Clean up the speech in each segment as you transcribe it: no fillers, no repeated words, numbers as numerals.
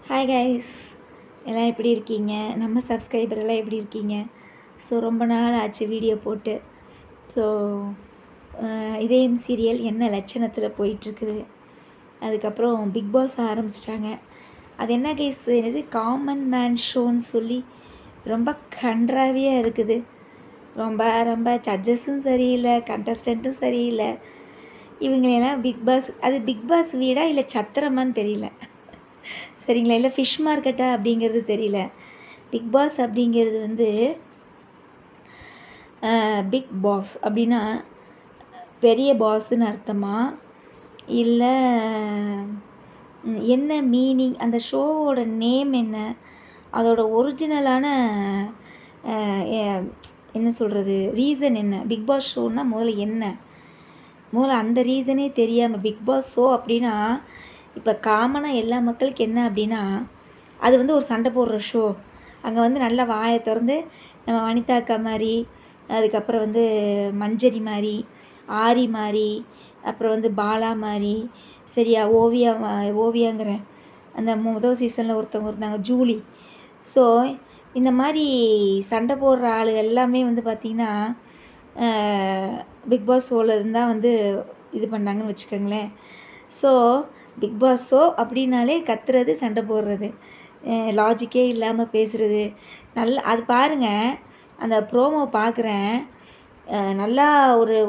Hi guys, எல்லாம் எப்படி இருக்கீங்க? நம்ம சப்ஸ்கிரைபர் எல்லாம் எப்படி இருக்கீங்க? ஸோ ரொம்ப நாள் ஆச்சு வீடியோ போட்டு. ஸோ இதயம் சீரியல் என்ன லட்சணத்தில் போயிட்டுருக்குது. அதுக்கப்புறம் பிக் பாஸ் ஆரம்பிச்சிட்டாங்க. அது என்ன கைஸ், என்னது காமன் மேன் ஷோன்னு சொல்லி ரொம்ப கன்றாவியாக இருக்குது. ரொம்ப ரொம்ப ஜட்ஜஸும் சரியில்லை, கண்டஸ்டண்ட்டும் சரியில்லை. இவங்களெல்லாம் பிக் பாஸ் வீடா இல்லை சத்திரமான்னு தெரியல. சரிங்களா, இல்லை ஃபிஷ் மார்க்கெட்டா அப்படிங்கிறது தெரியல. பிக் பாஸ் அப்படிங்கிறது வந்து பிக் பாஸ் அப்படின்னா பெரிய பாஸ்ன்னு அர்த்தமா, இல்லை என்ன மீனிங், அந்த ஷோவோட நேம் என்ன, அதோட ஒரிஜினலான என்ன சொல்கிறது ரீசன் என்ன, பிக் பாஸ் ஷோன்னா முதல்ல அந்த ரீசனே தெரியாமல் பிக் பாஸ் ஷோ அப்படின்னா, இப்போ காமனாக எல்லா மக்களுக்கு என்ன அப்படின்னா, அது வந்து ஒரு சண்டை போடுற ஷோ. அங்கே வந்து நல்லா வாயை திறந்து நம்ம வனிதா அக்கா மாதிரி, அதுக்கப்புறம் வந்து மஞ்சரி மாதிரி, ஆரி மாதிரி, அப்புறம் வந்து பாலா மாதிரி, சரியா ஓவியாங்கிறேன், அந்த முதல் சீசனில் ஒருத்தவங்க இருந்தாங்க ஜூலி. ஸோ இந்த மாதிரி சண்டை போடுற ஆள் எல்லாமே வந்து பார்த்திங்கன்னா பிக் பாஸ் ஷோவில் இருந்தால் வந்து இது பண்ணாங்கன்னு வச்சுக்கோங்களேன். ஸோ பிக் பாஸ் ஷோ அப்படின்னாலே கத்துறது, சண்டை போடுறது, லாஜிக்கே இல்லாமல் பேசுகிறது. அது பாருங்கள், அந்த ப்ரோமோ பார்க்குறேன், நல்லா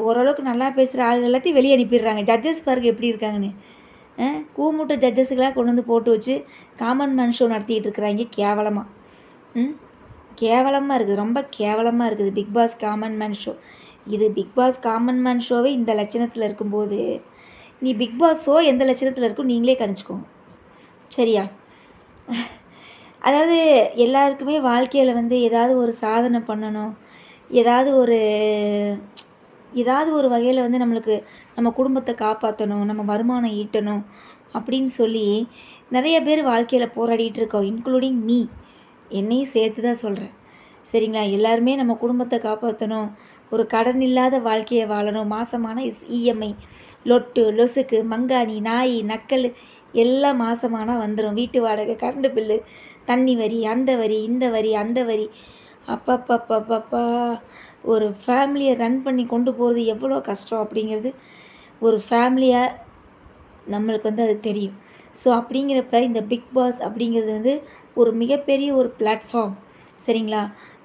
ஓரளவுக்கு நல்லா பேசுகிற ஆளுகள் எல்லாத்தையும் வெளியே அனுப்பிடுறாங்க. ஜட்ஜஸ் பாருங்கள் எப்படி இருக்காங்கன்னு. கூமுட்ட ஜட்ஜஸுக்கெல்லாம் கொண்டு வந்து போட்டு வச்சு காமன் மேன் ஷோ நடத்திக்கிட்டு இருக்கிறாங்க. கேவலமாக இருக்குது, ரொம்ப கேவலமாக இருக்குது Bigg Boss common man show. இது பிக் பாஸ் காமன் மேன் ஷோவே இந்த லட்சணத்தில் இருக்கும்போது நீ பிக் பாஸ் ஷோ எந்த லட்சணத்தில் இருக்கும் நீங்களே கணிச்சிக்கோங்க, சரியா? அதாவது எல்லாருக்குமே வாழ்க்கையில் வந்து ஏதாவது ஒரு சாதனை பண்ணணும், ஏதாவது ஒரு வகையில் வந்து நம்மளுக்கு நம்ம குடும்பத்தை காப்பாற்றணும், நம்ம வருமானம் ஈட்டணும் அப்படின்னு சொல்லி நிறைய பேர் வாழ்க்கையில் போராடிட்டு இருக்கோம், இன்க்ளூடிங் மீ, என்னையும் சேர்த்து தான் சொல்கிறேன், சரிங்களா? எல்லாருமே நம்ம குடும்பத்தை காப்பாற்றணும், ஒரு கடன் இல்லாத வாழ்க்கையை வாழணும், மாதமான இஎம்ஐ, லொட்டு லொசுக்கு, மங்காணி, நாய், நக்கல் எல்லாம் மாதமானால் வந்துடும். வீட்டு வாடகை, கரண்ட் பில்லு, தண்ணி வரி, அந்த வரி, இந்த வரி, அந்த வரி, அப்பப்பப்பப்பப்பா, ஒரு ஃபேமிலியை ரன் பண்ணி கொண்டு போகிறது எவ்வளோ கஷ்டம் அப்படிங்கிறது ஒரு ஃபேமிலியாக நம்மளுக்கு வந்து அது தெரியும். ஸோ அப்படிங்கிறப்ப இந்த பிக் பாஸ் அப்படிங்கிறது வந்து ஒரு மிகப்பெரிய ஒரு பிளாட்ஃபார்ம், சரிங்களா?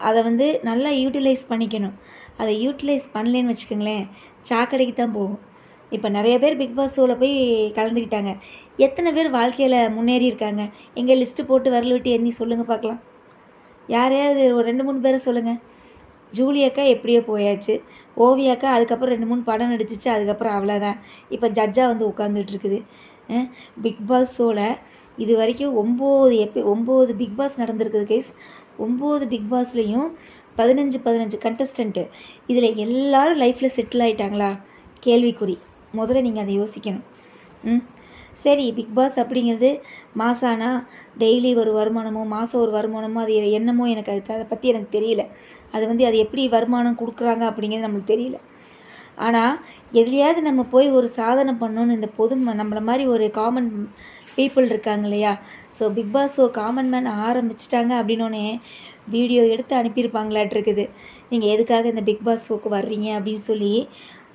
அதை வந்து நல்லா யூட்டிலைஸ் பண்ணிக்கணும். அதை யூட்டிலைஸ் பண்ணலேன்னு வச்சுக்கோங்களேன், சாக்கடைக்கு தான் போகும். இப்போ நிறைய பேர் பிக் பாஸ் ஷோவில் போய் கலந்துக்கிட்டாங்க. எத்தனை பேர் வாழ்க்கையில் முன்னேறி இருக்காங்க? எங்கள் லிஸ்ட்டு போட்டு வரல விட்டு எண்ணி சொல்லுங்கள் பார்க்கலாம். யாரையாவது ஒரு 2-3 பேரை சொல்லுங்கள். ஜூலியாக்கா எப்படியோ போயாச்சு, ஓவியாக்கா அதுக்கப்புறம் 2-3 படம் நடிச்சிச்சு, அதுக்கப்புறம் அவ்வளோதான். இப்போ ஜட்ஜாக வந்து உட்காந்துட்ருக்குது. பிக் பாஸ் ஷோவில் இது வரைக்கும் 9 பிக் பாஸ் நடந்திருக்குது கைஸ். 9 big பாஸ்லேயும் 15 contestant. இதில் எல்லோரும் லைஃப்பில் செட்டில் ஆகிட்டாங்களா? கேள்விக்குறி. முதல்ல நீங்கள் அதை யோசிக்கணும். சரி, பிக் பாஸ் அப்படிங்கிறது மாசானா டெய்லி ஒரு வருமானமோ, மாதம் ஒரு வருமானமோ, அது என்னமோ எனக்கு அதை பற்றி எனக்கு தெரியல. அது எப்படி வருமானம் கொடுக்குறாங்க அப்படிங்கிறது நம்மளுக்கு தெரியல. ஆனால் எதுலையாவது நம்ம போய் ஒரு சாதனை பண்ணணுன்னு இந்த நம்மளை மாதிரி ஒரு காமன் பீப்புள் இருக்காங்க இல்லையா? So Bigg Boss show common man ஆரம்பிச்சிட்டாங்க அப்படின்னோடனே வீடியோ எடுத்து அனுப்பியிருப்பாங்களாட்டிருக்குது. நீங்கள் எதுக்காக இந்த பிக் பாஸ் ஷோக்கு வர்றீங்க அப்படின்னு சொல்லி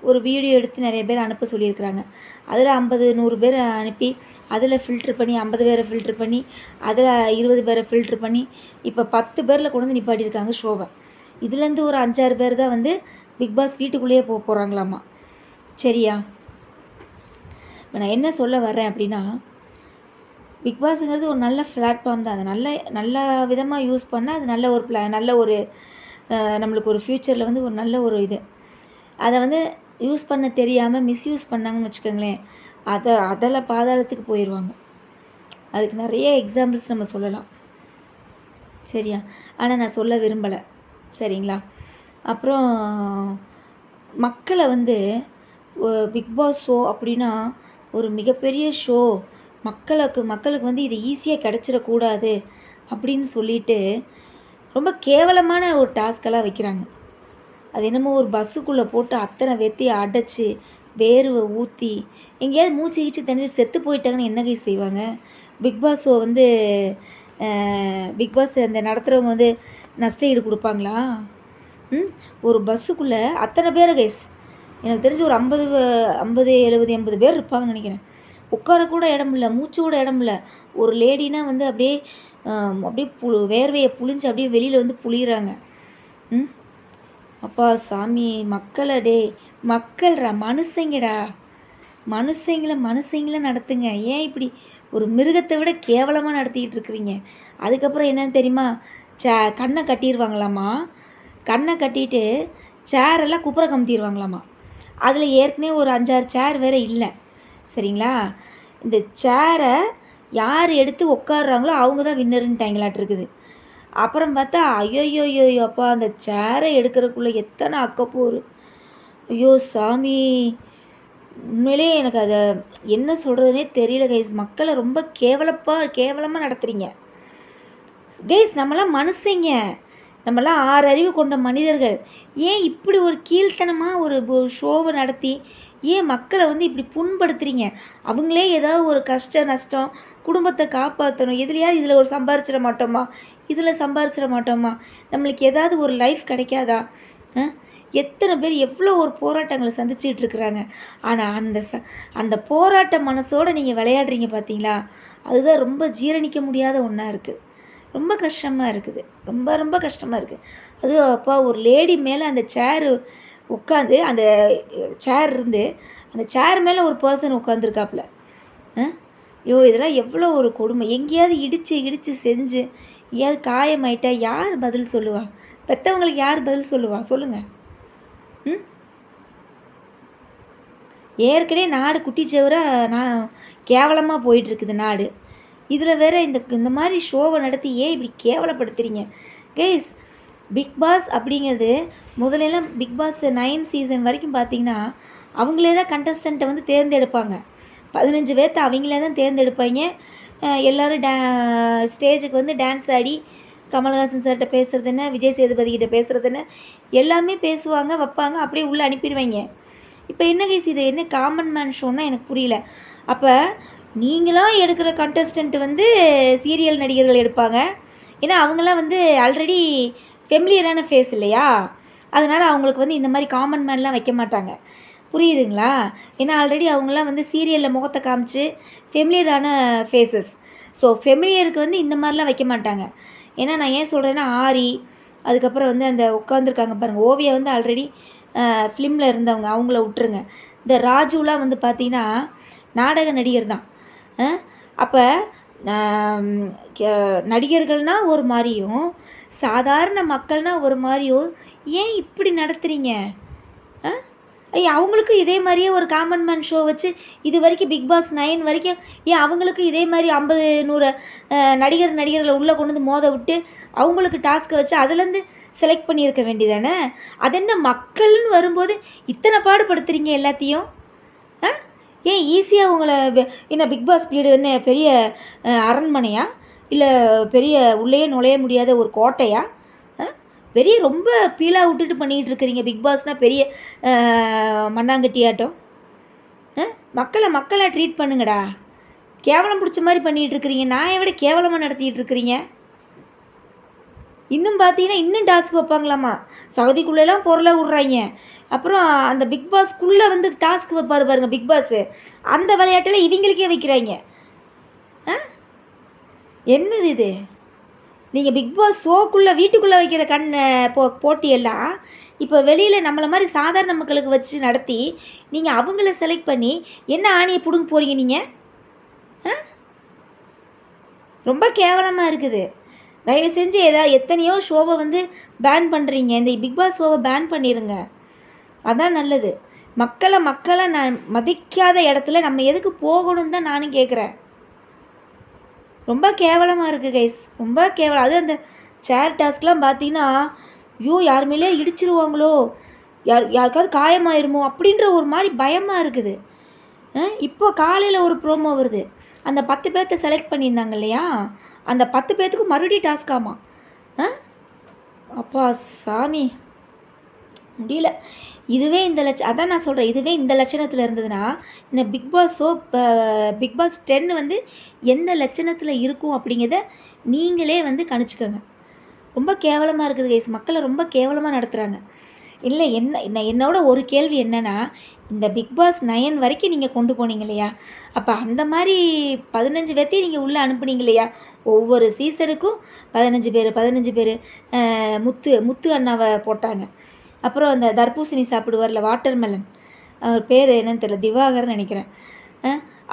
ஒரு வீடியோ எடுத்து நிறைய பேர் அனுப்ப சொல்லியிருக்கிறாங்க. அதில் 50-100 பேர் அனுப்பி, அதில் ஃபில்ட்ரு பண்ணி 50 பேரை ஃபில்ட்ரு பண்ணி, அதில் 20 பேரை ஃபில்ட்ரு பண்ணி, இப்போ 10 பேரில் கொண்டு வந்து நிப்பாட்டியிருக்காங்க ஷோவை. இதுலேருந்து ஒரு 5-6 பேர் தான் வந்து பிக் பாஸ் வீட்டுக்குள்ளேயே போகிறாங்களாமா, சரியா? இப்போ நான் என்ன சொல்ல வர்றேன் அப்படின்னா, பிக் பாஸுங்கிறது ஒரு நல்ல பிளாட்ஃபார்ம் தான். அதை நல்ல விதமாக யூஸ் பண்ணால் அது நல்ல ஒரு நம்மளுக்கு ஒரு ஃப்யூச்சரில் வந்து ஒரு நல்ல ஒரு இது. அதை வந்து யூஸ் பண்ண தெரியாமல் மிஸ்யூஸ் பண்ணாங்கன்னு வச்சுக்கோங்களேன், அதெல்லாம் பாதாளத்துக்கு போயிடுவாங்க. அதுக்கு நிறைய எக்ஸாம்பிள்ஸ் நம்ம சொல்லலாம், சரியா? ஆனால் நான் சொல்ல விரும்பலை, சரிங்களா? அப்புறம் மக்களை வந்து பிக் பாஸ் ஷோ அப்படின்னா ஒரு மிகப்பெரிய ஷோ, மக்களுக்கு வந்து இது ஈஸியாக கிடச்சிடக்கூடாது அப்படின்னு சொல்லிட்டு ரொம்ப கேவலமான ஒரு டாஸ்கெல்லாம் வைக்கிறாங்க. அது என்னமோ ஒரு பஸ்ஸுக்குள்ளே போட்டு அத்தனை வெத்தியை அடைச்சி வேர்வை ஊற்றி எங்கேயாவது மூச்சு கீச்சு தண்ணி செத்து போயிட்டாங்கன்னு என்ன கை செய்வாங்க? பிக் பாஸ் ஷோ வந்து பிக் பாஸ் அந்த நடத்துகிறவங்க வந்து நஷ்ட ஈடு கொடுப்பாங்களா? ஒரு பஸ்ஸுக்குள்ளே அத்தனை பேர் கைஸ், எனக்கு தெரிஞ்சு ஒரு 50 70 80 பேர் இருப்பாங்கன்னு நினைக்கிறேன். உட்கார கூட இடம் இல்லை, மூச்சு கூட இடம் இல்லை. ஒரு லேடினா வந்து அப்படியே அப்படியே வேர்வையை புழிஞ்சு அப்படியே வெளியில் வந்து புளிகிறாங்க. அப்பா சாமி, மக்களை டே மக்கள்ரா, மனுஷங்கடா, மனுஷங்கள நடத்துங்க. ஏன் இப்படி ஒரு மிருகத்தை விட கேவலமாக நடத்திக்கிட்டு இருக்கிறீங்க? அதுக்கப்புறம் என்னன்னு தெரியுமா? கண்ணை கட்டிடுவாங்களாம்மா. கண்ணை கட்டிட்டு சேரெல்லாம் குப்புற கமுத்திடுவாங்களாம்மா. அதில் ஏற்கனவே ஒரு 5-6 சேர் வேறு இல்லை, சரிங்களா? இந்த சேரை யார் எடுத்து உட்காடுறாங்களோ அவங்க தான் வின்னருன்ட்டாங்களாட்டிருக்குது. அப்புறம் பார்த்தா ஐயோயோயோ அப்பா, அந்த சேரை எடுக்கிறதுக்குள்ளே எத்தனை அக்கப்போர்! ஐயோ சாமி, உண்மையிலே எனக்கு அதை என்ன சொல்கிறதுனே தெரியல கைஸ். மக்களை ரொம்ப கேவலமாக நடத்துகிறீங்க கைஸ். நம்மளாம் மனுஷங்க, நம்மளாம் 6 அறிவு கொண்ட மனிதர்கள். ஏன் இப்படி ஒரு கீழ்த்தனமாக ஒரு ஷோவை நடத்தி ஏன் மக்களை வந்து இப்படி புண்படுத்துகிறீங்க? அவங்களே ஏதாவது ஒரு கஷ்ட நஷ்டம், குடும்பத்தை காப்பாற்றணும், எதுலையாவது இதில் ஒரு சம்பாரிச்சிட மாட்டோமா, இதில் சம்பாரிச்சிட மாட்டோமா, நம்மளுக்கு ஏதாவது ஒரு லைஃப் கிடைக்காதா? எத்தனை பேர் எவ்வளோ ஒரு போராட்டங்களை சந்திச்சிட்டு இருக்கிறாங்க. ஆனால் அந்த போராட்ட மனசோடு நீங்கள் விளையாடுறீங்க பார்த்தீங்களா? அதுதான் ரொம்ப ஜீரணிக்க முடியாத ஒன்றா இருக்குது. ரொம்ப கஷ்டமாக இருக்குது, ரொம்ப கஷ்டமாக இருக்குது. அதுவும் அப்பா, ஒரு லேடி மேலே அந்த சேரு உட்காந்து, அந்த சேர் இருந்து அந்த சேர் மேலே ஒரு பர்சன் உட்காந்துருக்காப்புல. ஐயோ, இதெல்லாம் எவ்வளோ ஒரு கொடுமை! எங்கேயாவது இடித்து செஞ்சு எங்கேயாவது காயமாயிட்டா யார் பதில் சொல்லுவா? பெற்றவங்களுக்கு யார் பதில் சொல்லுவா சொல்லுங்கள்? ஏற்கனவே நாடு குட்டிச்சவராக நான் கேவலமாக போயிட்டுருக்குது நாடு. இதில் வேறு இந்த மாதிரி ஷோவை நடத்தி ஏன் இப்படி கேவலப்படுத்துகிறீங்க கைஸ்? பிக் பாஸ் அப்படிங்கிறது முதலெல்லாம் பிக் பாஸ் 9 சீசன் வரைக்கும் பார்த்திங்கன்னா அவங்களே தான் கண்டஸ்டண்ட்டை வந்து தேர்ந்தெடுப்பாங்க. 15 பேர்த்த அவங்களே தான் தேர்ந்தெடுப்பாங்க. எல்லோரும் ஸ்டேஜுக்கு வந்து டான்ஸ் ஆடி கமல்ஹாசன் சார்கிட்ட பேசுகிறது என்ன, விஜய் சேதுபதிக்கிட்ட பேசுகிறது என்ன, எல்லாமே பேசுவாங்க, வைப்பாங்க, அப்படியே உள்ளே அனுப்பிடுவாங்க. இப்போ என்ன கைஸ், இது என்ன காமன் மேன் ஷோன்னா எனக்கு புரியல. அப்போ நீங்களாம் எடுக்கிற கண்டஸ்டன்ட் வந்து சீரியல் நடிகர்கள் எடுப்பாங்க. ஏன்னா அவங்களாம் வந்து ஆல்ரெடி ஃபெமிலியரான ஃபேஸ் இல்லையா? அதனால் அவங்களுக்கு வந்து இந்த மாதிரி காமன் மேன்லாம் வைக்க மாட்டாங்க. புரியுதுங்களா? ஏன்னா ஆல்ரெடி அவங்களாம் வந்து சீரியலில் முகத்தை காமிச்சு ஃபெமிலியரான ஃபேஸஸ். ஸோ ஃபெமிலியருக்கு வந்து இந்த மாதிரிலாம் வைக்க மாட்டாங்க. ஏன்னா நான் ஏன் சொல்கிறேன்னா, ஆரி, அதுக்கப்புறம் வந்து அந்த உட்காந்துருக்காங்க பாருங்கள், ஓவியா வந்து ஆல்ரெடி ஃபிலிமில் இருந்தவங்க, அவங்கள விட்டுருங்க. இந்த ராஜுலாம் வந்து பார்த்திங்கன்னா நாடக நடிகர் தான். அப்போ நடிகர்கள்னால் ஒரு மாதிரியும் சாதாரண மக்கள்னால் ஒரு மாதிரியும் ஏன் இப்படி நடத்துகிறீங்க? அவங்களுக்கும் இதே மாதிரியே ஒரு காமன் மேன் ஷோ வச்சு இது வரைக்கும் பிக் பாஸ் 9 வரைக்கும் ஏன் அவங்களுக்கும் இதே மாதிரி 50-100 நடிகர்களை உள்ளே கொண்டு வந்து மோத விட்டு அவங்களுக்கு டாஸ்க்கை வச்சு அதுலேருந்து செலக்ட் பண்ணியிருக்க வேண்டியதானே? அது என்ன மக்கள்னு வரும்போது இத்தனை பாடுபடுத்துகிறீங்க எல்லாத்தையும்? ஏன் ஈஸியாக உங்களை என்ன பிக் பாஸ் வீடு என்ன பெரிய அரண்மனையா, இல்லை பெரிய உள்ளே நுழைய முடியாத ஒரு கோட்டையா? பெரிய ரொம்ப பீலாக விட்டுட்டு பண்ணிகிட்டு இருக்கிறீங்க. பிக் பாஸ்னால் பெரிய மண்ணாங்கட்டி ஆட்டம். மக்களை ட்ரீட் பண்ணுங்கடா. கேவலம் பிடிச்ச மாதிரி பண்ணிகிட்டு இருக்கிறீங்க. நான் விட கேவலமாக நடத்திட்டு இருக்கிறீங்க. இன்னும் பார்த்தீங்கன்னா இன்னும் டாஸ்க் வைப்பாங்களாம்மா, சகதிக்குள்ளெல்லாம் பொருளை விட்றாங்க. அப்புறம் அந்த பிக் பாஸ்க்குள்ளே வந்து டாஸ்க் வைப்பார் பாருங்க பிக் பாஸு, அந்த விளையாட்டில் இவங்களுக்கே வைக்கிறாங்க. என்னது இது? நீங்கள் பிக் பாஸ் ஷோக்குள்ளே வீட்டுக்குள்ளே வைக்கிற போட்டியெல்லாம் இப்போ வெளியில் நம்மளை மாதிரி சாதாரண மக்களுக்கு வச்சு நடத்தி நீங்கள் அவங்கள செலக்ட் பண்ணி என்ன ஆணியை பிடுங்க போகிறீங்க நீங்கள்? ரொம்ப கேவலமாக இருக்குது. தயவு செஞ்சு எத்தனையோ ஷோவை வந்து பேன் பண்ணுறீங்க. இந்த பிக் பாஸ் ஷோவை பேன் பண்ணிடுங்க, அதான் நல்லது. மக்களை நான் மதிக்காத இடத்துல நம்ம எதுக்கு போகணும்னு தான் நானும் கேட்குறேன். ரொம்ப கேவலமாக இருக்குது கைஸ், ரொம்ப கேவலம். அது அந்த சேர் டாஸ்க்லாம் பார்த்தீங்கன்னா, ஐயோ யார் மேலே இடிச்சிருவாங்களோ, யாருக்காவது காயமாயிருமோ அப்படின்ற ஒரு மாதிரி பயமாக இருக்குது. இப்போ காலையில் ஒரு ப்ரோமோ வருது, அந்த 10 பேர்த்த செலக்ட் பண்ணியிருந்தாங்க இல்லையா, அந்த 10 பேர்த்துக்கும் மறுபடியும் டாஸ்காமா. அப்பா சாமி, முடியல. இதுவே இந்த அதான் நான் சொல்கிறேன், இதுவே இந்த லட்சணத்தில் இருந்ததுன்னா இந்த பிக் பாஸ் 10 வந்து எந்த லட்சணத்தில் இருக்கும் அப்படிங்கிறத நீங்களே வந்து கணிச்சுக்கோங்க. ரொம்ப கேவலமாக இருக்குது கைஸ். மக்களை ரொம்ப கேவலமாக நடத்துகிறாங்க. இல்லை என்னோட ஒரு கேள்வி என்னென்னா, இந்த பிக் பாஸ் 9 வரைக்கும் நீங்கள் கொண்டு போனீங்க இல்லையா? அப்போ அந்த மாதிரி 15 பேர்த்தையும் நீங்கள் உள்ளே அனுப்புனீங்க இல்லையா? ஒவ்வொரு சீசனுக்கும் 15 பேர் முத்து அண்ணாவை போட்டாங்க. அப்புறம் அந்த தர்பூசணி சாப்பிடுவார்ல, வாட்டர்மெலன், அவர் பேர் என்னன்னு தெரியல, திவாகர்னு நினைக்கிறேன்.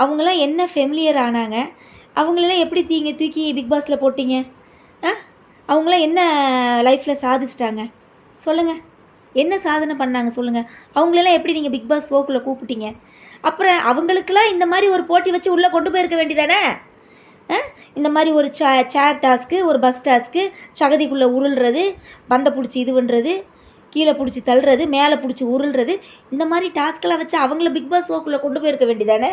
அவங்களாம் என்ன ஃபெமிலியர் ஆனாங்க? அவங்களெல்லாம் எப்படி தூக்கி பிக் பாஸில் போட்டிங்க? அவங்களாம் என்ன லைஃப்பில் சாதிச்சிட்டாங்க சொல்லுங்கள்? என்ன சாதனை பண்ணாங்க சொல்லுங்கள்? அவங்களெல்லாம் எப்படி நீங்கள் பிக் பாஸ் ஷோக்குள்ளே கூப்பிட்டீங்க? அப்புறம் அவங்களுக்கெல்லாம் இந்த மாதிரி ஒரு போட்டி வச்சு உள்ளே கொண்டு போயிருக்க வேண்டியதானே? இந்த மாதிரி ஒரு சேர் டாஸ்க்கு, ஒரு பஸ் டாஸ்க்கு, சகதிக்குள்ளே உருள்றது, பந்தை பிடிச்சி இது பண்ணுறது, கீழே பிடிச்சி தள்ளுறது, மேலே பிடிச்சி உருள்றது, இந்த மாதிரி டாஸ்க்கெல்லாம் வச்சு அவங்கள பிக் பாஸ் ஷோக்குள்ளே கொண்டு போயிருக்க வேண்டியதானே?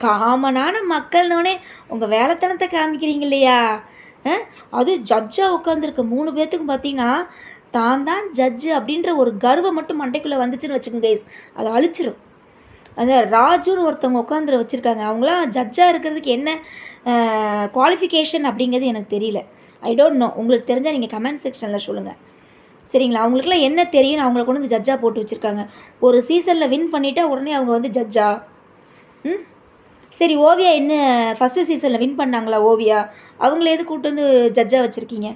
காமனான மக்கள்னோடனே உங்கள் வேலைத்தனத்தை காமிக்கிறீங்க இல்லையா? அது ஜட்ஜாக உட்காந்துருக்கு 3 பேர்த்துக்கும் பார்த்தீங்கன்னா தான் ஜட்ஜு அப்படின்ற ஒரு கர்வம் மட்டும் மண்டைக்குள்ளே வந்துச்சுன்னு வச்சுக்கோங்க கைஸ், அதை அழிச்சிடும். அந்த ராஜுன்னு ஒருத்தவங்க உட்காந்துரு வச்சுருக்காங்க. அவங்களாம் ஜட்ஜாக இருக்கிறதுக்கு என்ன குவாலிஃபிகேஷன் அப்படிங்கிறது எனக்கு தெரியல. I don't know. உங்களுக்கு தெரிஞ்சால் நீங்கள் கமெண்ட் செக்ஷனில் சொல்லுங்கள். சரிங்களா? அவங்களுக்குலாம் என்ன தெரியும்னு அவங்கள கொண்டு வந்து ஜட்ஜாக போட்டு வச்சுருக்காங்க. ஒரு சீசனில் வின் பண்ணிட்டா உடனே அவங்க வந்து ஜட்ஜா? சரி, ஓவியா என்ன ஃபஸ்ட்டு சீசனில் வின் பண்ணாங்களா? ஓவியா அவங்கள எது கூப்பிட்டு வந்து ஜட்ஜாக வச்சுருக்கீங்க?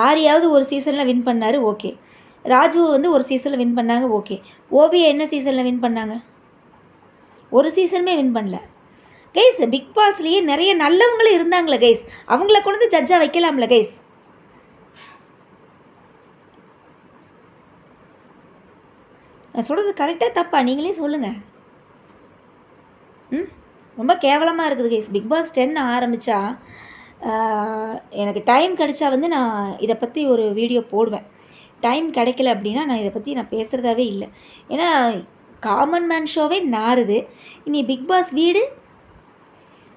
ஆரியாவது ஒரு சீசனில் வின் பண்ணார், ஓகே. ராஜு வந்து ஒரு சீசனில் வின் பண்ணாங்க, ஓகே. ஓவியா என்ன சீசனில் வின் பண்ணாங்க? ஒரு சீசனுமே வின் பண்ணல கைஸ். பிக் பாஸ்லேயே நிறைய நல்லவங்களும் இருந்தாங்களே கைஸ், அவங்கள கொண்டு வந்து ஜட்ஜாக வைக்கலாம்ல கைஸ்? நான் சொல்கிறது கரெக்டாக தப்பா நீங்களே சொல்லுங்கள். ரொம்ப கேவலமாக இருக்குது கைஸ். பிக் பாஸ் 10 ஆரம்பித்தா எனக்கு டைம் கிடைச்சா வந்து நான் இதை பற்றி ஒரு வீடியோ போடுவேன். டைம் கிடைக்கல அப்படின்னா நான் இதை பற்றி நான் பேசுகிறதாவே இல்லை. ஏன்னா காமன் மேன் ஷோவே நாறுது. இனி பிக் பாஸ் வீடு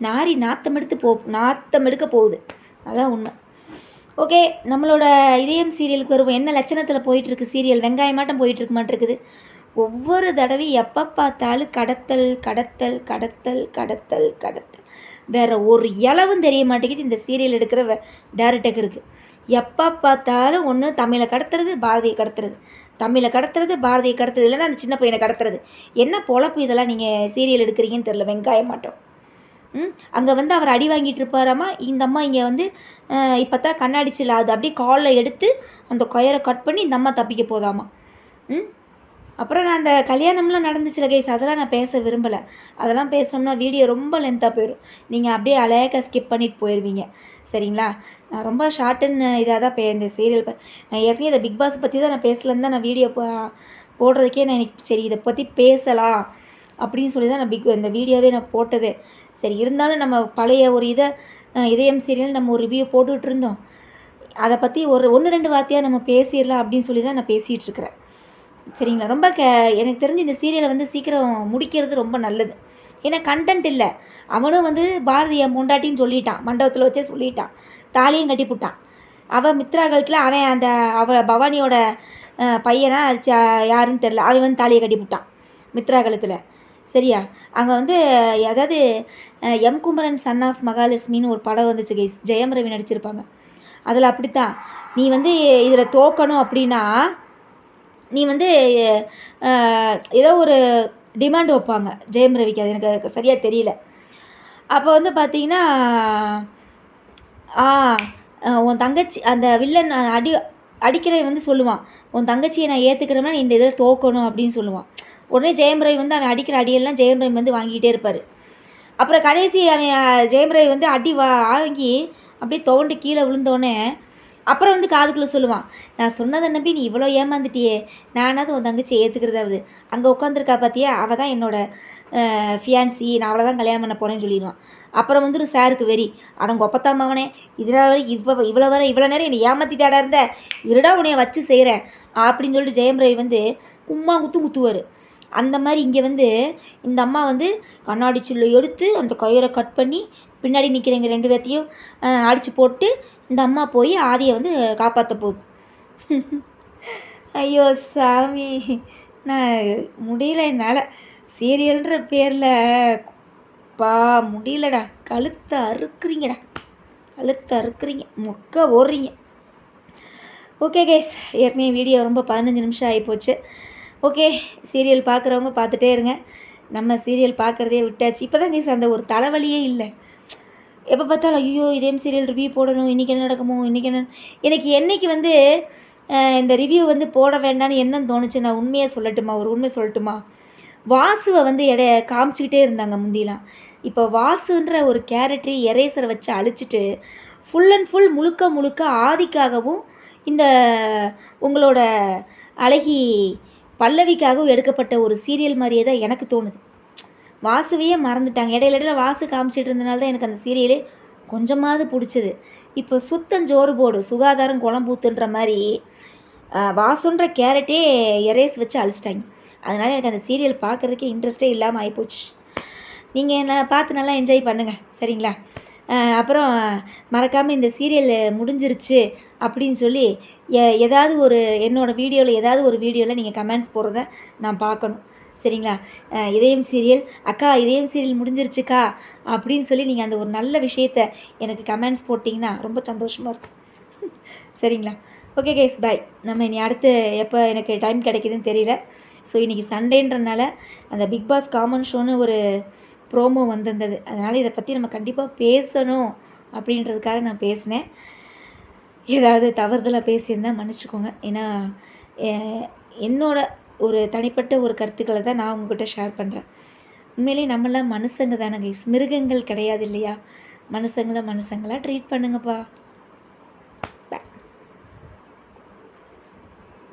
நாரி நாத்தம் எடுக்க போகுது. அதான் உண்மை. ஓகே, நம்மளோட இதயம் சீரியலுக்கு வருவோம். என்ன லட்சணத்தில் போயிட்டுருக்கு சீரியல்? வெங்காயமாட்டம் போயிட்டுருக்கு மாட்டிருக்குது. ஒவ்வொரு தடவையும் எப்போ பார்த்தாலும் கடத்தல் கடத்தல் கடத்தல் கடத்தல் கடத்தல், வேறு ஒரு இளவும் தெரிய மாட்டேங்குது இந்த சீரியல் எடுக்கிற டேரக்டருக்கு. எப்போ பார்த்தாலும் ஒன்று தமிழை கடத்துறது, பாரதியை கடத்துறது, தமிழை கடத்துறது, பாரதியை கடத்துறது, இல்லைன்னா அந்த சின்ன பையனை கடத்துறது. என்ன பொழப்பு இதெல்லாம் நீங்கள் சீரியல் எடுக்கிறீங்கன்னு தெரில. வெங்காயமாட்டம் அங்கே வந்து அவர் அடி வாங்கிட்டு இருப்பாராமா. இந்த அம்மா இங்கே வந்து இப்போ தான் கண்ணாடிச்சில் அது அப்படியே காலில் எடுத்து அந்த கொயரை கட் பண்ணி இந்த அம்மா தப்பிக்க போதாமா. அப்புறம் நான் அந்த கல்யாணம்லாம் நடந்துச்சுல கைஸ், அதெல்லாம் நான் பேச விரும்பலை. அதெல்லாம் பேசணும்னா வீடியோ ரொம்ப லென்த்தாக போயிடும். நீங்கள் அப்படியே அழகாக ஸ்கிப் பண்ணிட்டு போயிடுவீங்க. சரிங்களா? நான் ரொம்ப ஷார்ட்டுன்னு இதாக தான் இந்த சீரியல் நான் ஏற்கனவே இதை பிக் பாஸ் பற்றி தான் நான் பேசலன்னு தான் நான் வீடியோ போடுறதுக்கே நான் எனக்கு சரி இதை பற்றி பேசலாம் அப்படின்னு சொல்லி தான் நான் இந்த வீடியோவே நான் போட்டது. சரி, இருந்தாலும் நம்ம பழைய ஒரு இதயம் சீரியல் நம்ம ஒரு ரிவ்யூ போட்டுக்கிட்டு இருந்தோம். அதை பற்றி ஒரு 1-2 வார்த்தையாக நம்ம பேசிடலாம் அப்படின்னு சொல்லி தான் நான் பேசிகிட்ருக்கிறேன். சரிங்களா? ரொம்ப எனக்கு தெரிஞ்சு இந்த சீரியலை வந்து சீக்கிரம் முடிக்கிறது ரொம்ப நல்லது. ஏன்னா கண்டென்ட் இல்லை. அவனும் வந்து பாரதியை பொண்டாட்டின்னு சொல்லிட்டான், மண்டபத்தில் வச்சே சொல்லிட்டான், தாலியும் கட்டிவிட்டான். அவள் மித்ராகளுக்குலாம் அவள் பவானியோட பையனா யாருன்னு தெரில, அவன் வந்து தாலியை கட்டிவிட்டான் மித்ராகலத்தில். சரியா? அங்கே வந்து அதாவது எம் குமரன் சன் ஆஃப் மகாலட்சுமின்னு ஒரு படம் வந்துச்சு கைஸ், ஜெயம் ரவி நடிச்சிருப்பாங்க. அதில் அப்படித்தான், நீ வந்து இதில் தோக்கணும் அப்படின்னா நீ வந்து ஏதோ ஒரு டிமாண்ட் வைப்பாங்க ஜெயம் ரவிக்கு, அது எனக்கு சரியாக தெரியல. அப்போ வந்து பார்த்தீங்கன்னா உன் தங்கச்சி அந்த வில்லன் அடிக்கிறவன் வந்து சொல்லுவான், உன் தங்கச்சியை நான் ஏற்றுக்கிறேன்னா நீ இந்த இதில் தோக்கணும் அப்படின்னு சொல்லுவான். உடனே ஜெயம் ரவி வந்து அவன் அடிக்கிற அடியெல்லாம் ஜெயம் ரவி வந்து வாங்கிக்கிட்டே இருப்பார். அப்புறம் கடைசி அவன் ஜெயம் ரவி வந்து அடி வாங்கி அப்படியே துவண்டு கீழே விழுந்தோடனே அப்புறம் வந்து காதுக்குள்ளே சொல்லுவான், நான் சொன்னதை நம்பி நீ இவ்வளோ ஏமாந்துட்டியே, நானாவது உன் தங்கச்சி ஏற்றுக்கிறதாவது. அங்கே உட்காந்துருக்கா பார்த்தியா, அவள் தான் என்னோடய ஃபியான்சி, நான் அவளை தான் கல்யாணம் பண்ண போகிறேன்னு சொல்லிடுவான். அப்புறம் வந்து ஒரு சாருக்கு வெறி, அடங்க ஒப்பத்தாம அவனே இவ்வளோ நேரம் என்னை ஏமாற்றிட்டாடா இருந்த, இருடா உன்னைய வச்சு செய்கிறேன் அப்படின்னு சொல்லிட்டு ஜெயம் ரவி வந்து கும்மா குத்துவார். அந்த மாதிரி இங்கே வந்து இந்த அம்மா வந்து கண்ணாடி சில்லை எடுத்து அந்த கயிறை கட் பண்ணி பின்னாடி நிற்கிறவங்க 2 பேர்த்தையும் அடித்து போட்டு இந்த அம்மா போய் ஆதியை வந்து காப்பாற்ற போகுது. ஐயோ சாமி! நான் முடியல என்னால. சீரியல்ன்ற பேரில் முடியலடா. கழுத்த அறுக்குறீங்கடா. கழுத்த அறுக்குறீங்க. மொக்க ஓடுறீங்க. ஓகே கைஸ், ஏற்கனவே வீடியோ ரொம்ப 15 நிமிஷம் ஆகிப்போச்சு. ஓகே, சீரியல் பார்க்குறவங்க பார்த்துட்டே இருங்க. நம்ம சீரியல் பார்க்குறதே விட்டாச்சு. இப்போ தான் கைஸ் அந்த ஒரு தலைவலியே இல்லை. எப்போ பார்த்தாலும் ஐயோ இதேம் சீரியல் ரிவ்யூ போடணும், இன்றைக்கி என்ன நடக்குமோ, இன்றைக்கி என்ன. எனக்கு என்றைக்கு வந்து இந்த ரிவ்யூ வந்து போட வேண்டான்னு என்னன்னு தோணுச்சு, நான் உண்மையாக சொல்லட்டுமா? ஒரு உண்மை சொல்லட்டுமா? வாசுவை வந்து காமிச்சிக்கிட்டே இருந்தாங்க முந்திலாம். இப்போ வாசுன்ற ஒரு கேரக்டரை எரேசரை வச்சு அழிச்சிட்டு ஃபுல் அண்ட் ஃபுல் முழுக்க முழுக்க ஆதிக்காகவும் இந்த உங்களோட அழகி பல்லவிக்காகவும் எடுக்கப்பட்ட ஒரு சீரியல் மாதிரியே தான் எனக்கு தோணுது. வாசுவையே மறந்துட்டாங்க. இடையில வாசு காமிச்சிட்டு இருந்தனால தான் எனக்கு அந்த சீரியலே கொஞ்சமாவது பிடிச்சது. இப்போ சுத்தஞ்சோறு போடு சுகாதாரம் குழம்பூத்துன்ற மாதிரி வாசுன்ற கேரட்டே எரேஸ் வச்சு அழிச்சிட்டாங்க. அதனால் எனக்கு அந்த சீரியல் பார்க்குறதுக்கே இன்ட்ரெஸ்ட்டே இல்லாமல் ஆகிப்போச்சு. நீங்கள் என்ன பார்த்து நல்லா என்ஜாய் பண்ணுங்கள், சரிங்களா? அப்புறம் மறக்காமல் இந்த சீரியல் முடிஞ்சிருச்சு அப்படின்னு சொல்லி ஏதாவது ஒரு என்னோடய வீடியோவில் ஏதாவது ஒரு வீடியோவில் நீங்கள் கமெண்ட்ஸ் போடுறத நான் பார்க்கணும், சரிங்களா? இதயம் சீரியல் அக்கா, இதயம் சீரியல் முடிஞ்சிருச்சுக்கா அப்படின்னு சொல்லி நீங்கள் அந்த ஒரு நல்ல விஷயத்த எனக்கு கமெண்ட்ஸ் போட்டிங்கன்னா ரொம்ப சந்தோஷமாக இருக்கும். சரிங்களா? ஓகே கைஸ், பாய். நம்ம இனி அடுத்து எப்போ எனக்கு டைம் கிடைக்குதுன்னு தெரியல. ஸோ இன்றைக்கி சண்டேன்றனால அந்த பிக் பாஸ் காமன் ஷோன்னு ஒரு ப்ரோமோ வந்திருந்தது. அதனால் இதை பற்றி நம்ம கண்டிப்பாக பேசணும் அப்படின்றதுக்காக நான் பேசினேன். ஏதாவது தவறுதலாக பேசியிருந்தால் மன்னிச்சிக்கோங்க. ஏன்னா என்னோட ஒரு தனிப்பட்ட ஒரு கருத்துக்களை தான் நான் உங்கள்கிட்ட ஷேர் பண்ணுறேன். உண்மையிலேயே நம்மளாம் மனுஷங்க தானே கைஸ், மிருகங்கள் கிடையாது இல்லையா? மனுஷங்களாக ட்ரீட் பண்ணுங்கப்பா.